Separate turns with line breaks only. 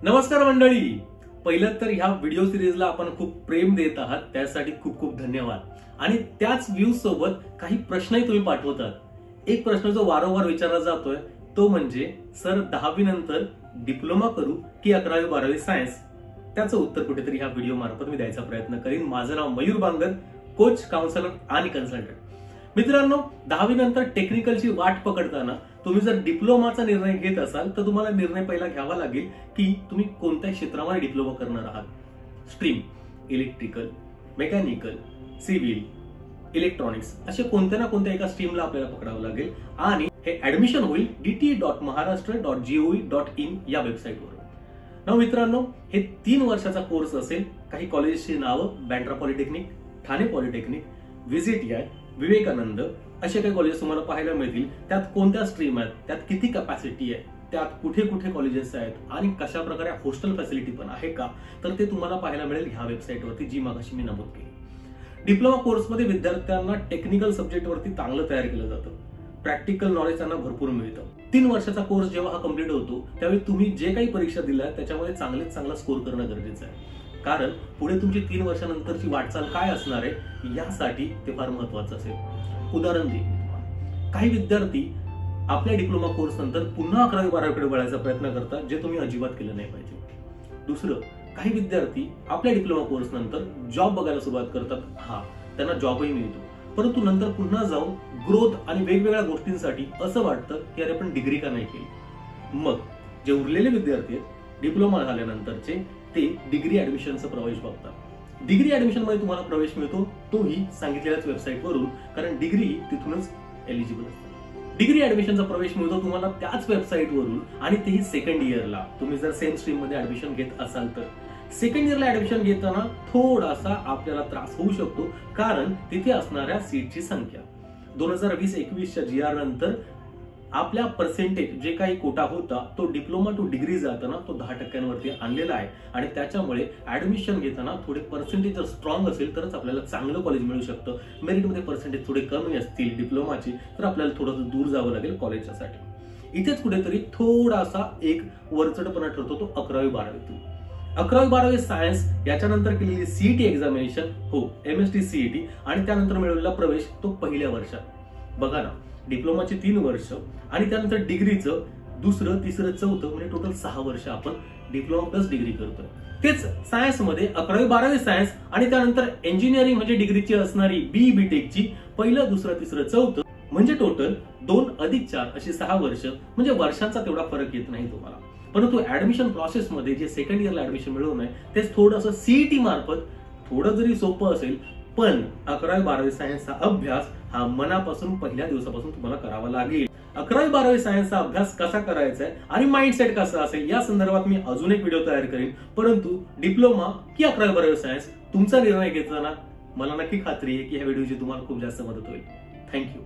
नमस्कार मंडळी, पहिलं तर ह्या व्हिडिओ सिरीजला आपण खूप प्रेम देत आहात, त्यासाठी खूप खूप धन्यवाद। आणि त्याच व्ह्यूज सोबत काही प्रश्नही तुम्ही पाठवतात। एक प्रश्न जो वारंवार विचारला जातोय तो म्हणजे सर 10वी नंतर डिप्लोमा करू की 11वी 12वी सायन्स? त्याचं उत्तर कुठेतरी ह्या व्हिडिओ मार्फत मी द्यायचा प्रयत्न करीन। माझं नाव मयूर बांगर, कोच, काउन्सिलर आणि कन्सल्टंट। मित्रांनो, 10वी नंतर टेक्निकलची वाट पकडताना तुम्ही जर डिप्लोमाचा निर्णय घेत असाल तर तुम्हाला निर्णय पहिला घ्यावा लागेल की तुम्ही कोणत्या क्षेत्रामध्ये डिप्लोमा करणार आहात। Stream electrical, mechanical, civil, electronics असे कोणत्या ना कोणत्या एका स्ट्रीमला आपल्याला पकडावं लागेल आणि हे ऍडमिशन होईल dt.maharashtra.gov.in या वेबसाईटवर। नाव मित्रांनो, हे 3 वर्षाचा कोर्स असेल। काही कॉलेजची नावं बँड्रा पॉलिटेक्निक, ठाणे पॉलिटेक्निक, व्हिजिट, विवेकानंद असे काही कॉलेजेस तुम्हाला पाहायला मिळतील। त्यात कोणत्या स्ट्रीम आहेत, त्यात किती कॅपॅसिटी आहे, त्यात कुठे कुठे कॉलेजेस आहेत आणि कशा प्रकारे हॉस्टेल फॅसिलिटी पण आहे का, तर ते तुम्हाला पाहायला मिळेल ह्या वेबसाईटवरती, जी मगाशी मी नमूद केली। डिप्लोमा कोर्समध्ये विद्यार्थ्यांना टेक्निकल सब्जेक्टवरती चांगलं तयार केलं जातं। प्रॅक्टिकल नॉलेज त्यांना भरपूर मिळतं। 3 वर्षाचा कोर्स जेव्हा हा कंप्लीट होतो त्यावेळी तुम्ही जे काही परीक्षा दिल्या त्याच्यामध्ये चांगला स्कोर करणं गरजेचं आहे, कारण पुढे तुमची 3 वर्षानंतरची वाटचाल काय असणार आहे यासाठी ते फार महत्वाचं असेल। उदाहरण देईन मी तुम्हाला। काही विद्यार्थी आपल्या डिप्लोमा कोर्स नंतर पुन्हा 11वी 12वीकडे वळायचा प्रयत्न करतात, जे तुम्ही अजिबात केलं नाही पाहिजे। दुसरं, काही विद्यार्थी आपल्या डिप्लोमा कोर्स नंतर जॉब बघायला सुरुवात करतात। त्यांना जॉबही मिळतो, परंतु नंतर पुन्हा जाऊन ग्रोथ आणि वेगवेगळ्या गोष्टींसाठी असं वाटतं की अरे आपण डिग्री का नाही केली। मग जे उरलेले विद्यार्थी आहेत डिप्लोमा झाल्यानंतरचे, ते डिग्री ऍडमिशनचा प्रवेश बघतात। डिग्री ऍडमिशन मध्ये तुम्हाला प्रवेश मिळतो, तोही सांगितलेल्याच वेबसाईटवरून, कारण डिग्री तिथूनच एलिजिबल असते। डिग्री ऍडमिशनचा प्रवेश मिळतो तुम्हाला त्याच वेबसाईटवरून, आणि तेही सेकंड इयरला। तुम्ही जर सेम स्ट्रीम मध्ये ऍडमिशन घेत असाल तर सेकंड इयरला ऍडमिशन घेताना थोडासा आपल्याला त्रास होऊ शकतो, कारण तिथे असणाऱ्या सीटची संख्या 2020-21च्या GR नंतर आपल्या पर्सेंटेज जे काही कोटा होता तो डिप्लोमा टू डिग्री जाताना तो 10% आणलेला आहे, आणि त्याच्यामुळे ऍडमिशन घेताना थोडे पर्सेंटेज जर स्ट्रॉंग असेल तरच आपल्याला चांगलं कॉलेज मिळू शकतं। मेरिटमध्ये पर्सेंटेज थोडे कमी असतील डिप्लोमाची तर आपल्याला थोडंसं दूर जावं लागेल कॉलेजसाठी। इथेच कुठेतरी थोडासा एक वरचढपणा ठरतो तो 11वी 12वीतून। 11वी 12वी सायन्स याच्यानंतर केलेली सीईटी एक्झामिनेशन, MST CET, आणि त्यानंतर मिळवलेला प्रवेश तो पहिल्या वर्षात। बघा ना, डिप्लोमाची 3 वर्ष आणि त्यानंतर डिग्रीचं 2रं, 3रं, 4थं म्हणजे टोटल 6 वर्ष आपण डिप्लोमा प्लस डिग्री करतोय। तेच सायन्स मध्ये 11वी 12वी सायन्स आणि त्यानंतर इंजिनिअरिंग म्हणजे डिग्रीची असणारी BE-BTech पहिलं, 2रं, 3रं, 4थं म्हणजे टोटल 2 + 4 अशी 6 वर्ष, म्हणजे वर्षांचा तेवढा फरक येत नाही तुम्हाला। परंतु ऍडमिशन प्रोसेस मध्ये जे सेकंड इयरला ऍडमिशन मिळवणं आहे तेच थोडंसं CET मार्फत थोडं जरी सोपं असेल, पण 11वी 12वी सायन्सचा अभ्यास हा मनापासून पहिल्या दिवसापासून तुम्हाला करावा लागेल। 11वी 12वी सायन्सचा अभ्यास कसा करायचा आहे आणि माइंडसेट कसा असेल या संदर्भात मी अजून एक व्हिडिओ तयार करेन। परंतु डिप्लोमा की 11वी 12वी सायन्स, तुमचा निर्णय घेताना मला नक्की खात्री आहे की ह्या व्हिडिओची तुम्हाला खूप जास्त मदत होईल। थँक्यू।